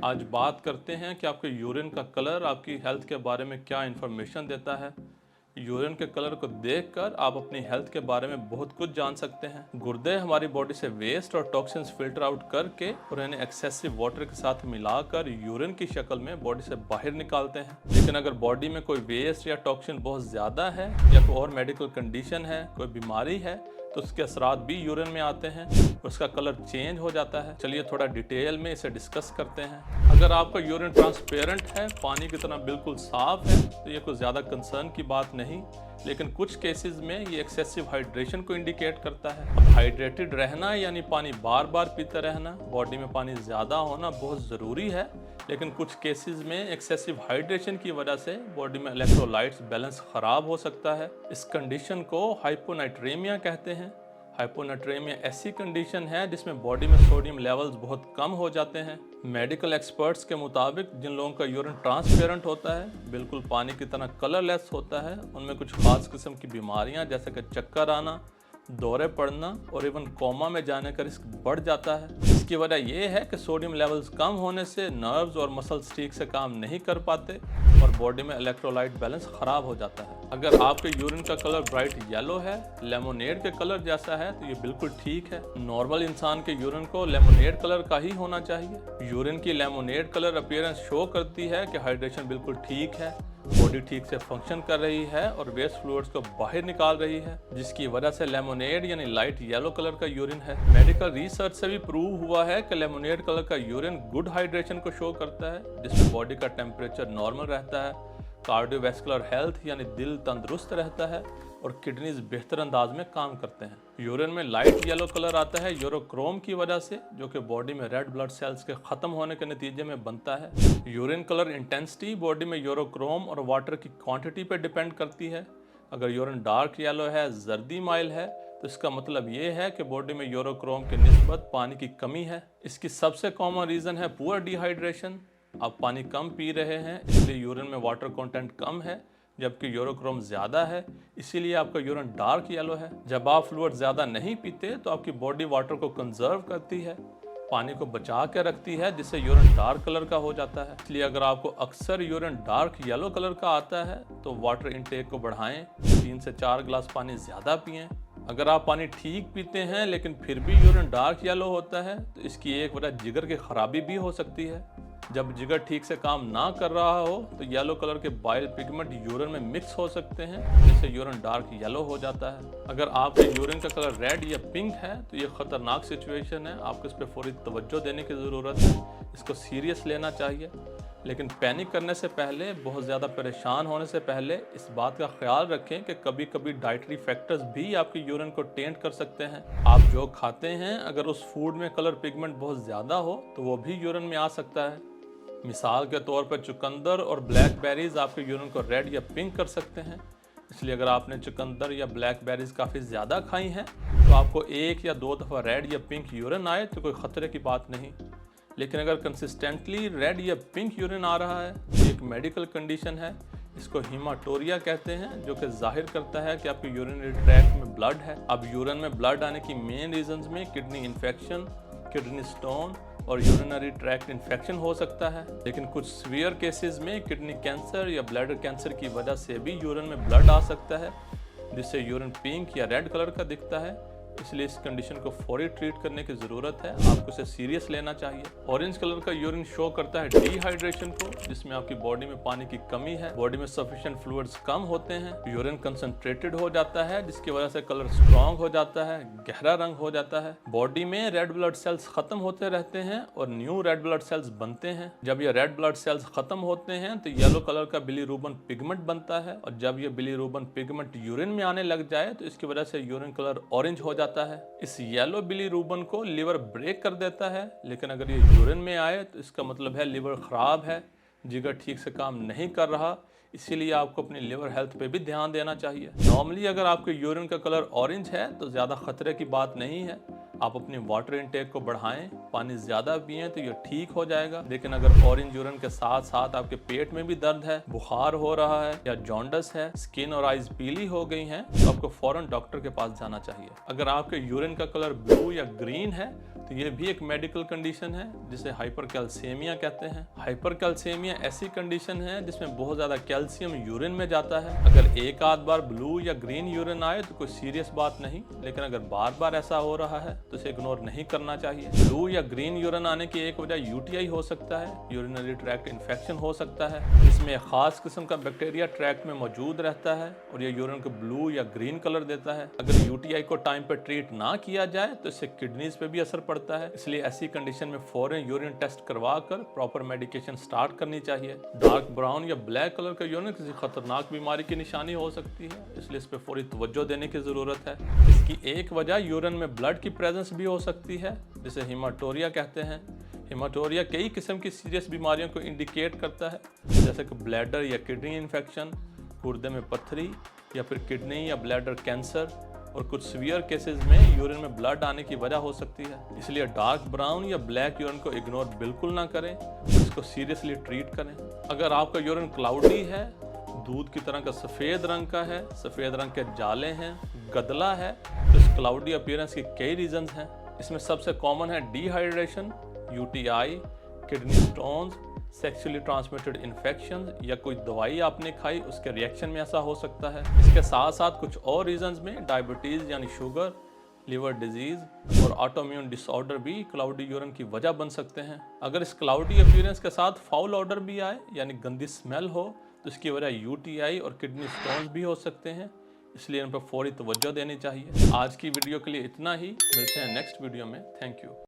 आज बात करते हैं कि आपके यूरिन का कलर आपकी हेल्थ के बारे में क्या इन्फॉर्मेशन देता है। यूरिन के कलर को देखकर आप अपनी हेल्थ के बारे में बहुत कुछ जान सकते हैं। गुर्दे हमारी बॉडी से वेस्ट और टॉक्सिन्स फिल्टर आउट करके और इन्हें एक्सेसिव वाटर के साथ मिलाकर यूरिन की शक्ल में बॉडी से बाहर निकालते हैं। लेकिन अगर बॉडी में कोई वेस्ट या टॉक्सिन बहुत ज़्यादा है या कोई और मेडिकल कंडीशन है, कोई बीमारी है, तो उसके असरात भी यूरिन में आते हैं, उसका कलर चेंज हो जाता है। चलिए थोड़ा डिटेल में इसे डिस्कस करते हैं। अगर आपका यूरिन ट्रांसपेरेंट है, पानी की तरह बिल्कुल साफ है, तो ये कोई ज़्यादा कंसर्न की बात नहीं। लेकिन कुछ केसेस में ये एक्सेसिव हाइड्रेशन को इंडिकेट करता है। अब हाइड्रेटेड रहना यानी पानी बार बार पीते रहना, बॉडी में पानी ज़्यादा होना बहुत ज़रूरी है। लेकिन कुछ केसेस में एक्सेसिव हाइड्रेशन की वजह से बॉडी में इलेक्ट्रोलाइट्स बैलेंस ख़राब हो सकता है। इस कंडीशन को हाइपोनाइट्रेमिया कहते हैं। हाइपोनाइट्रेमिया ऐसी कंडीशन है जिसमें बॉडी में सोडियम लेवल्स बहुत कम हो जाते हैं। मेडिकल एक्सपर्ट्स के मुताबिक जिन लोगों का यूरिन ट्रांसपेरेंट होता है, बिल्कुल पानी की तरह कलरलेस होता है, उनमें कुछ खास किस्म की बीमारियां जैसे कि चक्कर आना, दौरे पड़ना और इवन कोमा में जाने का रिस्क बढ़ जाता है। इसकी वजह यह है कि सोडियम लेवल्स कम होने से नर्व्स और मसल्स ठीक से काम नहीं कर पाते और बॉडी में इलेक्ट्रोलाइट बैलेंस खराब हो जाता है। अगर आपके यूरिन का कलर ब्राइट येलो है, लेमोनेड के कलर जैसा है, तो ये बिल्कुल ठीक है। नॉर्मल इंसान के यूरिन को लेमोनेड कलर का ही होना चाहिए। यूरिन की लेमोनेड कलर अपीयरेंस शो करती है कि हाइड्रेशन बिल्कुल ठीक है, बॉडी ठीक से फंक्शन कर रही है और वेस्ट फ्लूइड्स को बाहर निकाल रही है, जिसकी वजह से लेमोनेड यानी लाइट येलो कलर का यूरिन है। मेडिकल रिसर्च से भी प्रूव हुआ है कि लेमोनेड कलर का यूरिन गुड हाइड्रेशन को शो करता है, जिसमें बॉडी का टेम्परेचर नॉर्मल रहता है, कार्डियोवैस्कुलर हेल्थ यानी दिल तंदुरुस्त रहता है और किडनीज बेहतर अंदाज में काम करते हैं। यूरिन में लाइट येलो कलर आता है यूरोक्रोम की वजह से, जो कि बॉडी में रेड ब्लड सेल्स के ख़त्म होने के नतीजे में बनता है। यूरिन कलर इंटेंसिटी बॉडी में यूरोक्रोम और वाटर की क्वांटिटी पर डिपेंड करती है। अगर यूरिन डार्क येलो है, जर्दी माइल है, तो इसका मतलब ये है कि बॉडी में यूरोक्रोम की निस्बत पानी की कमी है। इसकी सबसे कॉमन रीज़न है पुअर डिहाइड्रेशन। आप पानी कम पी रहे हैं, इसलिए यूरिन में वाटर कंटेंट कम है, जबकि यूरोक्रोम ज़्यादा है, इसीलिए आपका यूरिन डार्क येलो है। जब आप फ्लूइड ज़्यादा नहीं पीते तो आपकी बॉडी वाटर को कंजर्व करती है, पानी को बचा के रखती है, जिससे यूरिन डार्क कलर का हो जाता है। इसलिए अगर आपको अक्सर यूरिन डार्क येलो कलर का आता है तो वाटर इनटेक को बढ़ाएं, 3 से 4 गिलास पानी ज़्यादा पिएं। अगर आप पानी ठीक पीते हैं लेकिन फिर भी यूरिन डार्क येलो होता है, तो इसकी एक वजह जिगर की खराबी भी हो सकती है। जब जिगर ठीक से काम ना कर रहा हो तो येलो कलर के बाइल पिगमेंट यूरिन में मिक्स हो सकते हैं, जिससे यूरिन डार्क येलो हो जाता है। अगर आपके यूरिन का कलर रेड या पिंक है तो ये खतरनाक सिचुएशन है, आपको इस पर फौरी तवज्जो देने की ज़रूरत है, इसको सीरियस लेना चाहिए। लेकिन पैनिक करने से पहले, बहुत ज़्यादा परेशान होने से पहले इस बात का ख्याल रखें कि कभी कभी डाइटरी फैक्टर्स भी आपके यूरिन को टेंट कर सकते हैं। आप जो खाते हैं, अगर उस फूड में कलर पिगमेंट बहुत ज़्यादा हो तो वो भी यूरिन में आ सकता है। मिसाल के तौर पर चुकंदर और ब्लैकबेरीज आपके यूरिन को रेड या पिंक कर सकते हैं। इसलिए अगर आपने चुकंदर या ब्लैकबेरीज काफ़ी ज़्यादा खाई हैं तो आपको 1 या 2 दफ़ा रेड या पिंक यूरिन आए तो कोई ख़तरे की बात नहीं। लेकिन अगर कंसिस्टेंटली रेड या पिंक यूरिन आ रहा है तो एक मेडिकल कंडीशन है, इसको हीमाटोरिया कहते हैं, जो कि जाहिर करता है कि आपके यूरिनरी ट्रैक्ट में ब्लड है। अब यूरिन में ब्लड आने की मेन रीजंस में किडनी इन्फेक्शन, किडनी स्टोन और यूरिनरी ट्रैक्ट इन्फेक्शन हो सकता है। लेकिन कुछ सीवियर केसेस में किडनी कैंसर या ब्लैडर कैंसर की वजह से भी यूरिन में ब्लड आ सकता है, जिससे यूरिन पिंक या रेड कलर का दिखता है। इसलिए इस कंडीशन को फौरी ट्रीट करने की ज़रूरत है, आपको इसे सीरियस लेना चाहिए। ऑरेंज कलर का यूरिन शो करता है डिहाइड्रेशन को, जिसमें आपकी बॉडी में पानी की कमी है, बॉडी में सफिशिएंट फ्लूइड्स कम होते हैं, यूरिन कंसंट्रेटेड हो जाता है, जिसकी वजह से कलर स्ट्रॉन्ग हो जाता है, गहरा रंग हो जाता है। बॉडी में रेड ब्लड सेल्स खत्म होते रहते हैं और न्यू रेड ब्लड सेल्स बनते हैं। जब ये रेड ब्लड सेल्स खत्म होते हैं तो येलो कलर का बिलीरूबिन पिगमेंट बनता है, और जब ये बिलीरूबिन पिगमेंट यूरिन में आने लग जाए तो इसकी वजह से यूरिन कलर ऑरेंज हो जाता है। इस येलो बिलीरूबिन को लिवर ब्रेक कर देता है, लेकिन अगर ये यूरिन में आए तो इसका मतलब है लिवर खराब है, जिगर ठीक से काम नहीं कर रहा। इसीलिए आपको अपनी लिवर हेल्थ पे भी ध्यान देना चाहिए। नॉर्मली अगर आपके यूरिन का कलर ऑरेंज है तो ज़्यादा खतरे की बात नहीं है, आप अपनी वाटर इनटेक को बढ़ाएं, पानी ज़्यादा पिएं तो ये ठीक हो जाएगा। लेकिन अगर ऑरेंज यूरिन के साथ साथ आपके पेट में भी दर्द है, बुखार हो रहा है या जॉन्डिस है, स्किन और आइज पीली हो गई हैं, तो आपको फौरन डॉक्टर के पास जाना चाहिए। अगर आपके यूरिन का कलर ब्लू या ग्रीन है तो ये भी एक मेडिकल कंडीशन है जिसे हाइपरकैल्सीमिया कहते हैं। हाइपरकैल्सीमिया ऐसी कंडीशन है जिसमें बहुत ज़्यादा कैल्शियम यूरिन में जाता है। अगर एक आध बार ब्लू या ग्रीन यूरिन आए तो कोई सीरियस बात नहीं, लेकिन अगर बार बार ऐसा हो रहा है तो इसे इग्नोर नहीं करना चाहिए। ब्लू या ग्रीन यूरिन आने की एक वजह यूटीआई हो सकता है, यूरिनरी ट्रैक्ट इन्फेक्शन हो सकता है। इसमें एक खास किस्म का बैक्टीरिया ट्रैक्ट में मौजूद रहता है और ये यूरिन को ब्लू या ग्रीन कलर देता है। अगर यूटीआई को टाइम पर ट्रीट ना किया जाए तो इससे किडनीज पे भी असर पड़ता है। इसलिए ऐसी कंडीशन में फौरन यूरिन टेस्ट करवा कर प्रॉपर मेडिकेशन स्टार्ट करनी चाहिए। डार्क ब्राउन या ब्लैक कलर का यूरिन किसी खतरनाक बीमारी की निशानी हो सकती है, इसलिए इस पर फौरी तवज्जो देने की ज़रूरत है। इसकी एक वजह यूरिन में ब्लड की प्रेजेंस भी हो सकती है, जिसे हीमाटोरिया कहते हैं। हीमाटोरिया कई किस्म की सीरियस बीमारियों को इंडिकेट करता है, जैसे कि ब्लैडर या किडनी इन्फेक्शन, गुर्दे में पत्थरी या फिर किडनी या ब्लैडर कैंसर, और कुछ सीवियर केसेस में यूरिन में ब्लड आने की वजह हो सकती है। इसलिए डार्क ब्राउन या ब्लैक यूरिन को इग्नोर बिल्कुल ना करें, इसको सीरियसली ट्रीट करें। अगर आपका यूरिन क्लाउडी है, दूध की तरह का सफ़ेद रंग का है, सफ़ेद रंग के जाले हैं, गदला है, तो इस क्लाउडी अपीयरेंस के कई रीजंस हैं। इसमें सबसे कॉमन है dehydration, UTI, kidney stones, sexually transmitted infection या कोई दवाई आपने खाई उसके रिएक्शन में ऐसा हो सकता है। इसके साथ साथ कुछ और रीजंस में डायबिटीज़ यानी शुगर, लिवर डिजीज़ और ऑटोइम्यून डिसऑर्डर भी क्लाउडी यूरिन की वजह बन सकते हैं। अगर इस क्लाउडी अपीयरेंस के साथ फाउल ऑर्डर भी आए यानी गंदी स्मेल हो तो इसकी वजह यूटीआई और किडनी स्टोन्स भी हो सकते हैं, इसलिए इन पर फौरी तवज्जो देनी चाहिए। आज की वीडियो के लिए इतना ही, मिलते हैं नेक्स्ट वीडियो में। Thank you.